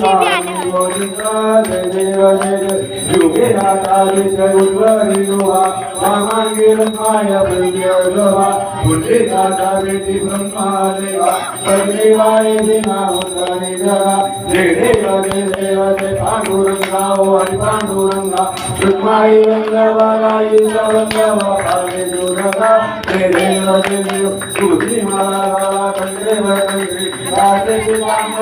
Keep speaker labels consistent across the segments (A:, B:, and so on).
A: Swami Govinda जय देव जय जय युगे नाथा विषय उद्वरी लोहा मामांगी रमाया प्रज्ञा पुंडरीकाचा वेदी ब्रह्मा देवा सर्वेवाय दिना उद्वरी जगा जय देव जय पांडुरंगा ओ हरि पांडुरंगा सुमाई वल्लभाई वल्लभा पाले दुर्गा जय देव तुझी मला कंदे कंदे आसे की नाम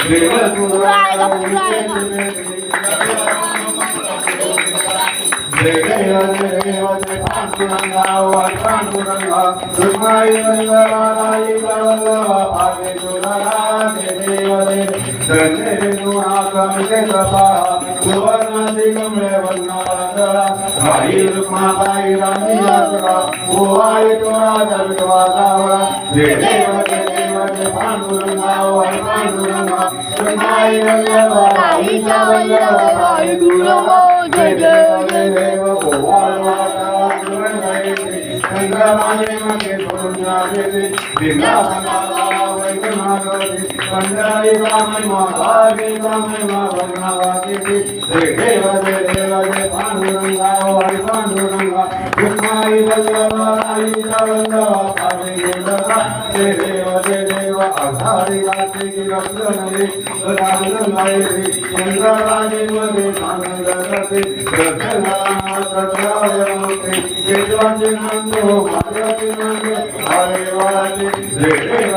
A: देव तुरा जय पांडुरंगा वाई पांडुरंगा सुमाई वल्लभाई वल्लभा पाले दुर्गा जय देव आगम के सभा सुवर्ण दिगंबरे वन्नवंदरा आई रुक्माबाई रानी यात्रा ओ आई तोरा जगवा सावरा जय देव पांडुरंगा वाई पांडुरंगा सुमाई वल्लभाई वल्लभाई दुर्गा जय देव गोवाल माता सुरंगाई चंद्रमाने मगे सोना देवी बिंदावना वैकुंठनाथी पंडरी ब्राह्मण महाभागी ब्राह्मण भगवान जय देव पांडुरंगा वाई पांडुरंगा सुमाई वल्लभाई वल्लभा पाले दुर्गा जय देव आधारी गाते की रत्नरे रामनाई चंद्रराजे मगे आनंद करते प्रसन्ना प्रत्यायते केशवाचे नंदो माधवाचे नंदो हरे वाले जय देव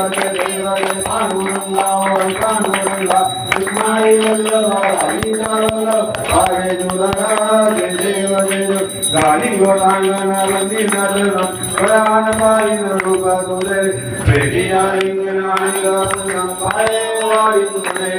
A: पांडुरंगा वाई पांडुरंगा सुमाई वल्लभाई वल्लभा हरे दुर्गा जय देव गाली गोलांगन वंदी नरन प्राण पाई रूप तुझे प्रेमिया इंगनाई रत्न पाए वाई तुझे